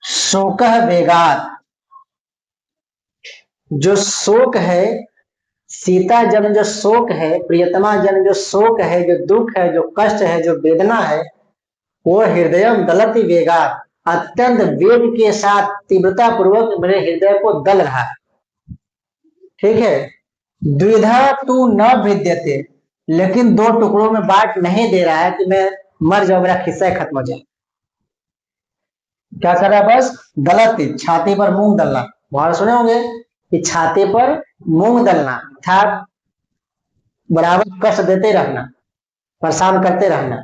S1: शोक वेगात, जो शोक है, सीता जन जो शोक है, प्रियतमा जन जो शोक है, जो दुख है, जो कष्ट है, जो वेदना है, वो हृदय दलत वेगात, अत्यंत वेग के साथ तीव्रता पूर्वक मेरे हृदय को दल रहा है। ठीक है, द्विधा तू न भिद्यते, लेकिन दो टुकड़ों में बांट नहीं दे रहा है कि मैं मर जाऊं, मेरा खिस्सा खत्म हो जाए। क्या कर रहा है? बस दलत, छाती पर मूंग दलना। वहां सुने होंगे कि छाती पर मूंग दलना अर्थात बराबर कष्ट देते रहना, परेशान करते रहना।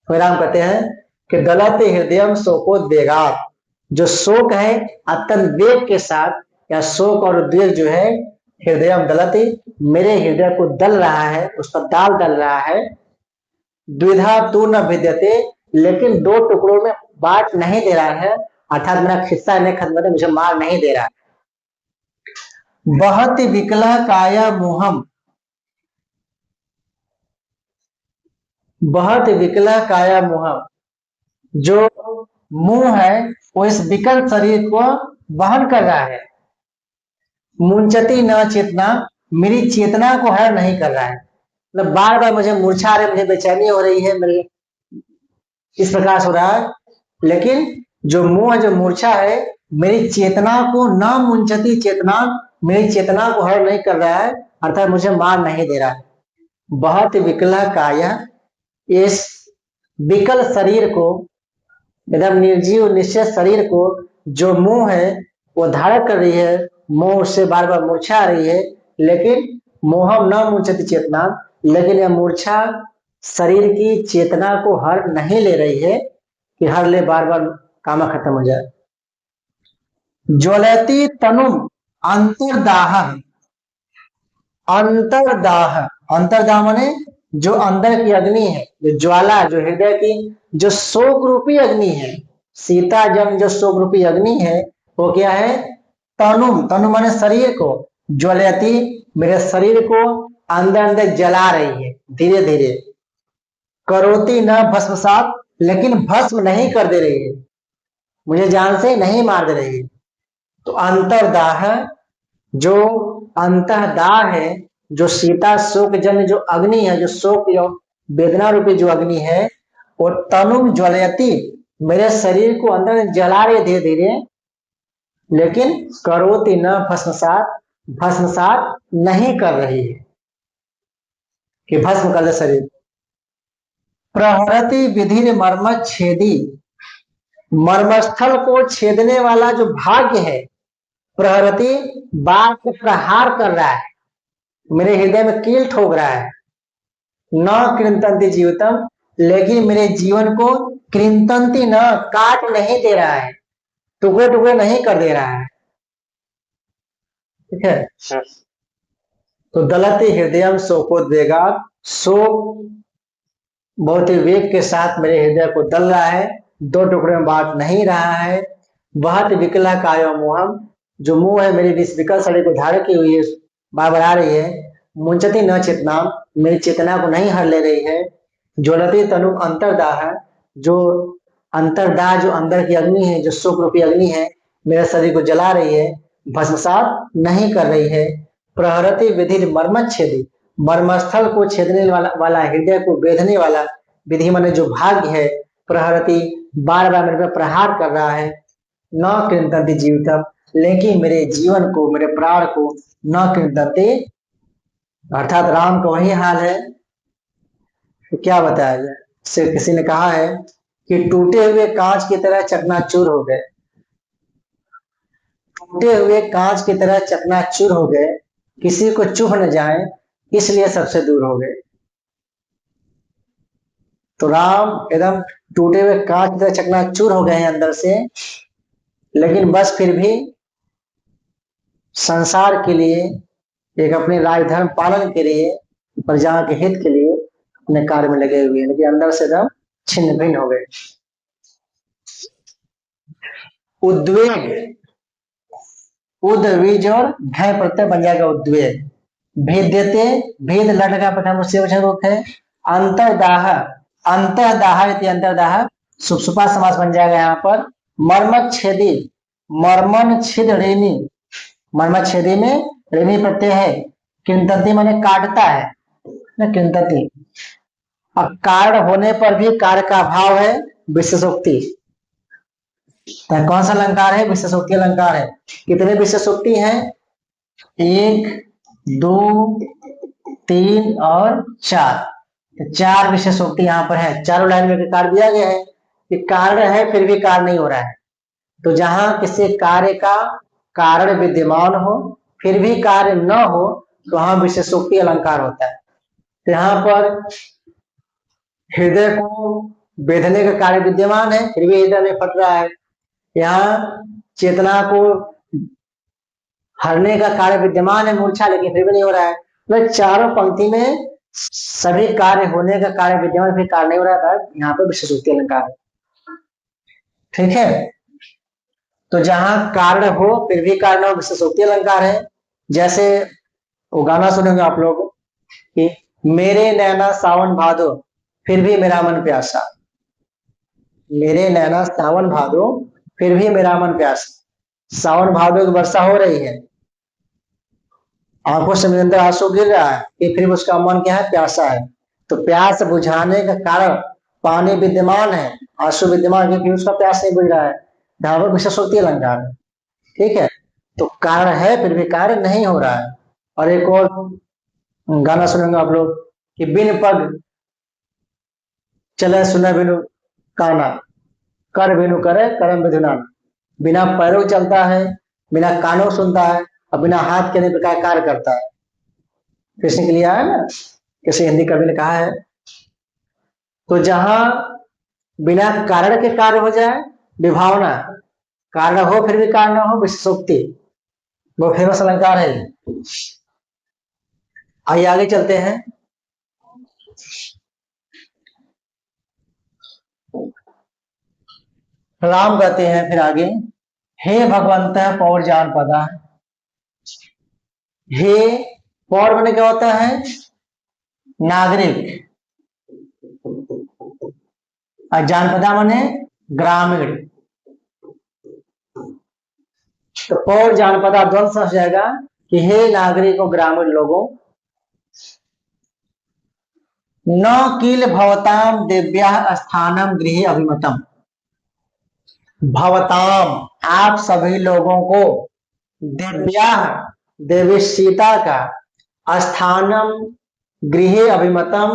S1: राम कहते हैं कि दलत हृदय शोकोद्वेगात, जो शोक है अत्यंत वेग के साथ, या शोक और उद्वेग जो है हृदय दलती, मेरे हृदय को दल रहा है, उस पर दाल दल रहा है। द्विधा तू न भिद्यते, लेकिन दो टुकड़ों में बांट नहीं दे रहा है, अर्थात मेरा खिस्सा नहीं खत्म, मुझे मार नहीं दे रहा है। बहुत विकला काया मोहम, बहुत विकला काया मोहम, जो मुंह है वो इस विकल शरीर को वहन कर रहा है। मुंचती न चेतना, मेरी चेतना को हर नहीं कर रहा है, मतलब बार बार मुझे मूर्छा आ रही है, मुझे बेचैनी हो रही है, मेरे इस प्रकार से हो रहा है। लेकिन जो मुंह है, जो मूर्छा है, मेरी चेतना को न मुंचती चेतना, मेरी चेतना को हर नहीं कर रहा है, अर्थात मुझे मार नहीं दे रहा है। बहुत विकला काया, इस विकल शरीर को, एकदम निर्जीव निश्चय शरीर को जो मुंह है वो धारण कर रही है, मुंह उससे बार बार मूर्छा आ रही है, लेकिन मोहम न मुंचती चेतना, लेकिन यह मूर्छा शरीर की चेतना को हर नहीं ले रही है कि हर ले बार बार काम खत्म हो जाए। ज्वलती तनु अंतरदाह, अंतरदाह, अंतरदाह माने जो अंदर की अग्नि है, जो ज्वाला, जो हृदय की जो शोक रूपी अग्नि है, सीता जन जो शोक रूपी अग्नि है, वो क्या है? तनु, तनु माने शरीर को, ज्वलती मेरे शरीर को अंदर अंदर जला रही है धीरे धीरे। करोती न भस्मसात, लेकिन भस्म नहीं कर दे रही है, मुझे जान से नहीं मार दे रही है। तो अंतरदाह, जो अंतःदाह है, जो सीता शोक जन जो अग्नि है, जो शोक वेदना रूपी जो अग्नि है, वो तनु ज्वलयती, मेरे शरीर को अंदर जला रही धीरे धीरे, लेकिन करोति न भस्मसात, भस्मसात नहीं कर रही है कि भस्म कर दे शरीर। प्रहरति विधि मर्म छेदी, मर्मस्थल को छेदने वाला जो भाग्य है, प्रहरति बार को प्रहार कर रहा है, मेरे हृदय में कील ठोक रहा है। न कृंतंती जीवितम, लेकिन मेरे जीवन को कृंतंती न, काट नहीं दे रहा है, टुकड़े टुकड़े नहीं कर दे रहा है। ठीक है, तो दलती हृदय शोकोद्वेगात, शोक बहुत ही वेग के साथ मेरे हृदय को दल रहा है, दो टुकड़े में बांट नहीं रहा है। बहुत विकला कायो मोहम, जो मुंह है मेरी इस विकल शरीर को धारण की हुई है, बार बार आ रही है। मुंचती न चेतना, मेरी चेतना को नहीं हर ले रही है। ज्वलती तनु अंतरदाह, जो अंतरदाह जो अंदर की अग्नि है, जो शोक रूपी अग्नि है, मेरे शरीर को जला रही है, भस्मसात नहीं कर रही है। प्रहरति विधि मर्मच्छेदी, मर्मस्थल को छेदने वाला हृदय को बेधने वाला विधि माने जो भाग्य है, प्रहरति बार बार मेरे पे प्रहार कर रहा है। न कृंतंती जीवितम, लेकिन मेरे जीवन को, मेरे प्राण को न कृंतंती, अर्थात राम का वही हाल है। तो क्या बताया जाए? से किसी ने कहा है कि टूटे हुए कांच की तरह चकनाचूर हो गए, टूटे हुए कांच की तरह चकनाचूर हो गए, किसी को चुभ न जाए इसलिए सबसे दूर हो गए। तो राम एकदम टूटे हुए कांच की तरह चकनाचूर हो गए हैं अंदर से, लेकिन बस फिर भी संसार के लिए, एक अपने राजधर्म पालन के लिए, प्रजा के हित के लिए अपने कार्य में लगे हुए हैं, लेकिन अंदर से एकदम छिन्न भिन्न हो गए। उद्वेग, उद्वीज और घय प्रत्यय बन जाएगा उद्वेग। भेद देते, भेद लट का प्रथम उससे वचन रूप है। अंतरदाह, अंतरदाह इति अंतरदाह सुपसुपा समास बन जाएगा यहाँ पर। मर्मच्छेदी, मर्मन छेद ऋणी, मर्मच्छेदी में ऋणी प्रत्यय है। किंतति माने काटता है ना, किंतति। अब कारण होने पर भी कार्य का अभाव है, विशेषोक्ति। तो कौन सा अलंकार है? विशेषोक्ति अलंकार है। कितने विशेषोक्ति हैं? 1, 2, 3 और 4। तो 4 विशेषोक्ति यहाँ पर है। चारों लाइन में कार्य दिया गया है कि कार्य है फिर भी कार्य नहीं हो रहा है। तो जहां किसी कार्य का कारण विद्यमान हो फिर भी कार्य न हो तो वहां विशेषोक्ति अलंकार होता है। तो यहाँ पर हृदय को बेधने का कार्य विद्यमान है फिर भी हृदय में फट रहा है। यहाँ चेतना को हरने का कार्य विद्यमान है, मूर्छा, लेकिन फिर भी नहीं हो रहा है। तो चारों पंक्ति में सभी कार्य होने का कार्य विद्यमान फिर कार्य नहीं हो रहा था, यहाँ पर विशेषोक्ति अलंकार है। ठीक है, तो जहां कारण हो फिर भी कारण हो, विशेषोक्ति अलंकार है। जैसे वो गाना सुनेंगे आप लोग कि मेरे नैना सावन भादो फिर भी मेरा मन प्यासा, मेरे नैना सावन भादो फिर भी मेरा मन प्यासा। सावन भादो की वर्षा हो रही है, आंखों से निरंतर आंसू गिर रहा है कि फिर उसका मन क्या है? प्यासा है। तो प्यास बुझाने का कारण पानी विद्यमान है, आंसू विद्यमान है, फिर उसका प्यास नहीं बुझ रहा है। धावक विशेषोक्ति अलंकार है। ठीक है, तो कारण है फिर भी कार्य नहीं हो रहा है। और एक और गाना सुनेंगे आप लोग कि बिन पग चले सुने बिनु काना, कर बिनु करे करम विधुना। बिना पैरों चलता है, बिना कानों सुनता है और बिना हाथ के अनेक प्रकार कार्य करता है। कृष्ण के लिए आया ना, किसी हिंदी कवि ने कहा है। तो जहां बिना कारण के कार्य हो जाए विभावना, कारण हो फिर भी कारण न हो विशेषोक्ति, वो फेमस अलंकार है। आइए आगे चलते हैं। राम कहते हैं फिर आगे, हे भगवंत पौर जान पदा। हे पौर मैंने क्या होता है? नागरिक, और जानपदा माने ग्रामीण। तो पौर जानपदा द्वंद समझ जाएगा कि हे नागरिकों, ग्रामीण लोगों, न किल भवताम दिव्या स्थानम गृह अभिमतम। भवताम आप सभी लोगों को, दिव्या देवी सीता का, स्थानम गृह अभिमतम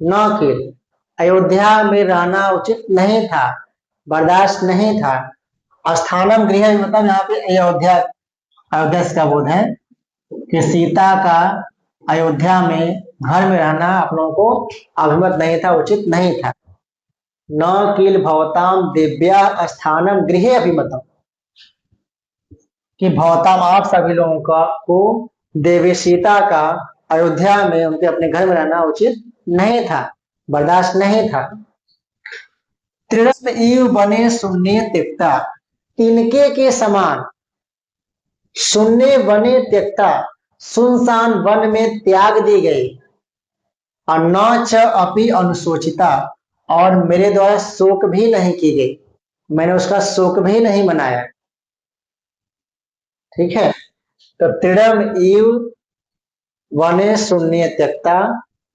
S1: न किल अयोध्या में रहना उचित नहीं था, बर्दाश्त नहीं था। स्थानम गृह अभिमतम यहाँ पे अयोध्या, अयोध्या का बोध है कि सीता का अयोध्या में घर में रहना आप लोगों को अभिमत नहीं था, उचित नहीं था। न किल भवताम दिव्या स्थानम गृह अभिमतम, कि भवताम आप सभी लोगों का को देवी सीता का अयोध्या में उनके अपने घर में रहना उचित नहीं था, बर्दाश्त नहीं था। त्रिरत्न इव बने शून्य त्यक्ता, तिनके के समान शून्य बने त्यक्ता, सुनसान वन में त्याग दी गई। और न च अपि अनुशोचिता, और मेरे द्वारा शोक भी नहीं की गई, मैंने उसका शोक भी नहीं मनाया। ठीक है, तो त्रिडम इव वने शून्य त्यक्ता,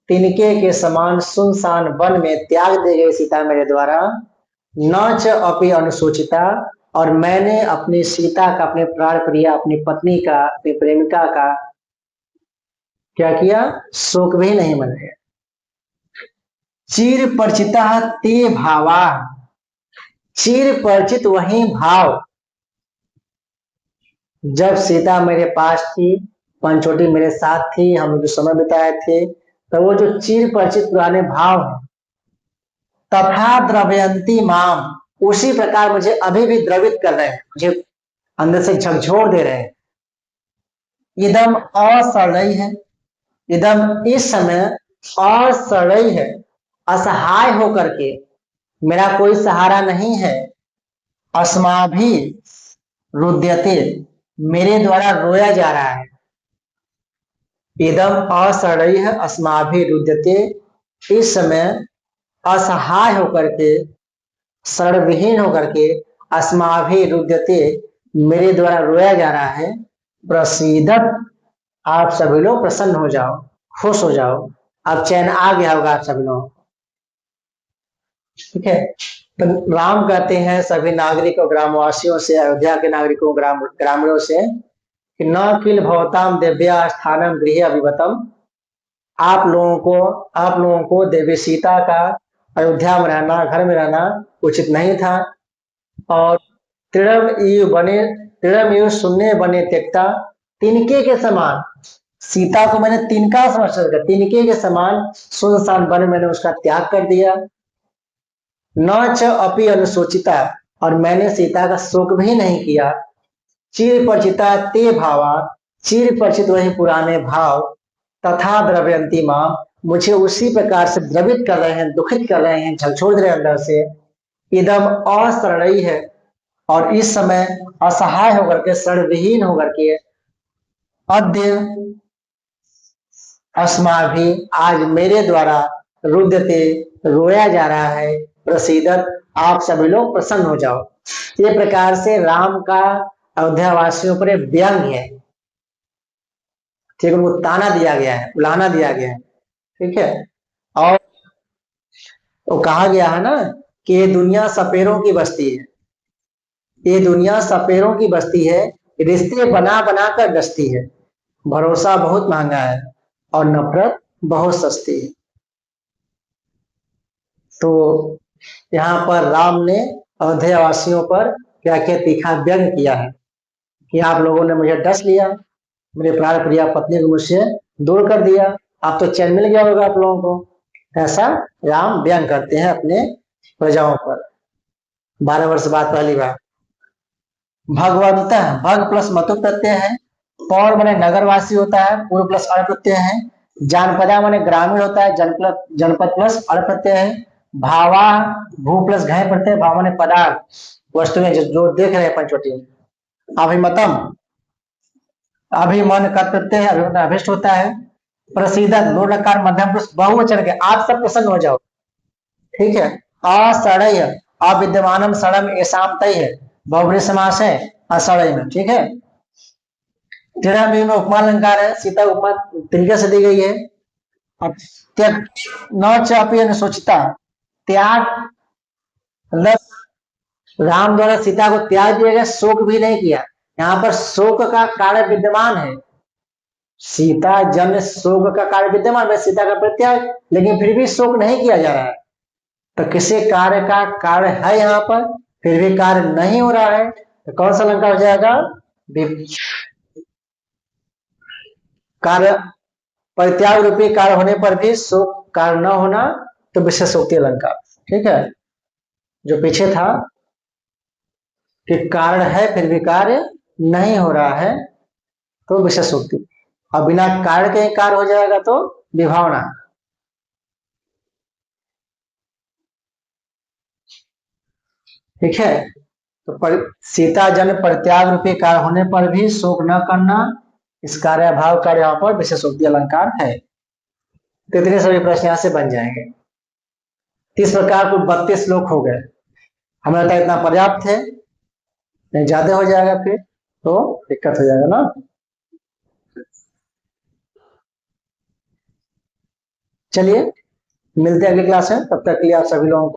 S1: तिनके के समान सुनसान वन में त्याग दी गई सीता मेरे द्वारा। न च अपि अनुशोचिता, और मैंने अपनी सीता का, अपने प्राण प्रिया, अपनी पत्नी का, अपनी प्रेमिका का क्या किया? शोक भी नहीं मनाया। चिर परिचिता ते भावा, चिर परिचित वही भाव, जब सीता मेरे पास थी, पंचवटी मेरे साथ थी, हम जो समय बिताए थे, तो वो जो चिर परिचित पुराने भाव है तथा द्रव्यंती माम, उसी प्रकार मुझे अभी भी द्रवित कर रहे हैं, मुझे अंदर से झकझोर दे रहे हैं। इदम असरई है, इदम इस समय, असरई है, असहाय होकर के, मेरा कोई सहारा नहीं है। अस्माभि रुद्यते, मेरे द्वारा रोया जा रहा है। इदम असरई है, अस्माभि रुद्यते, इस समय असहाय होकर के, शरणविहीन होकर के, अस्माभि रुद्यते, मेरे द्वारा रोया जा रहा है। प्रसीदत, आप सभी लोग प्रसन्न हो जाओ, खुश हो जाओ, अब चैन आ गया होगा आप सभी लोग। ठीक है, तो राम कहते हैं सभी नागरिकों, ग्रामवासियों से, अयोध्या के नागरिकों, ग्रामीणों से कि न किल भवताम दिव्या स्थानम गृह अभिवतम, आप लोगों को देवी सीता का अयोध्या में रहना, घर में रहना उचित नहीं था। और तृणम इव शून्य बने त्यक्ता, तिनके के समान, सीता को मैंने तिनका समझ कर, तिनके के समान सुनसान वन मैंने उसका त्याग कर दिया। न च अपि अनुशोचिता, और मैंने सीता का शोक भी नहीं किया। चिर परिचिता ते भावा, चिर परिचित वही पुराने भाव, तथा द्रव्यंती माम, मुझे उसी प्रकार से द्रवित कर रहे हैं, दुखित कर रहे हैं, झकझोर रहे हैं अंदर से। इदम असरणई है, और इस समय असहाय होकर के, शरणविहीन होकर के, अद्य अस्माभि, आज मेरे द्वारा, रुद्यते, रोया जा रहा है। प्रसीदत, आप सभी लोग प्रसन्न हो जाओ। ये प्रकार से राम का अयोध्या वासियों पर व्यंग है, ठीक है, उनको ताना दिया गया है, उलाहना दिया गया है। ठीक है, और वो कहा गया है ना कि ये दुनिया सपेरों की बस्ती है, ये दुनिया सपेरों की बस्ती है, रिश्ते बना बना कर डसती है, भरोसा बहुत महंगा है और नफरत बहुत सस्ती है। तो यहाँ पर राम ने अयोध्या वासियों पर क्या क्या तीखा व्यंग किया है कि आप लोगों ने मुझे डस लिया, मेरे प्राण प्रिया पत्नी को मुझसे दूर कर दिया, आप तो चैन मिल गया होगा आप लोगों को। ऐसा राम व्यंग करते हैं अपने प्रजाओं पर। 12 वर्ष बाद पहली बार। भगवंत, भग प्लस मतु प्रत्यय है, पौर माने नगरवासी होता है, पूर्व प्लस अड़ प्रत्यय है, जानपदा माने ग्रामीण होता है, जनपद प्लस अड़ प्रत्यय है, भावा भू प्लस घय प्रत्यय, भाव माने पदार्थ, वस्तुएं जो देख रहे हैं पंचवटी। अभिमतम, अभिमन कर प्रत्यय है, अभिमत अभिष्ट होता है। प्रसिद्धत, दो नकार मध्यम पुरुष बहुवचन के, आप सब प्रसन्न हो जाओ। ठीक है, असड़य, अविद्यमानम सड़म ऐसाम तय है, बहुब्री समास है असड़य में। ठीक है, तेरह में उपमा अलंकार है, सीता उपमा तरीके से दी गई है। अब त्याग न चापी अनुशोचिता, त्याग मतलब राम द्वारा सीता को त्याग दिया गया, शोक भी नहीं किया। यहाँ पर शोक का कार्य विद्यमान है, सीता जन्म शोक का कार्य विद्यमान है, सीता का परित्याग, लेकिन फिर भी शोक नहीं किया जा रहा है। तो किसी कार्य का कार्य है यहाँ पर, फिर भी कार्य नहीं हो रहा है, तो कौन सा अलंकार हो जाएगा? कार्य परित्याग रूपी कार्य होने पर भी शोक कार्य न होना, तो विशेषोक्ति अलंकार। ठीक है, जो पीछे था कि कारण है फिर भी कार्य नहीं हो रहा है, तो विशेषोक्ति। और बिना कार्य के कार्य हो जाएगा तो विभावना। ठीक है, तो सीता जन परित्याग रूपी कार्य होने पर भी शोक न करना, इस कार्य भाव कार्य यहाँ पर विशेषोक्ति अलंकार है। तो इतने सभी प्रश्न यहाँ से बन जाएंगे। इस प्रकार कुल 32 श्लोक हो गए। हमें लगता है इतना पर्याप्त है, नहीं ज्यादा हो जाएगा फिर तो दिक्कत हो जाएगा ना। चलिए मिलते हैं अगली क्लास में, तब तक के लिए आप सभी लोगों को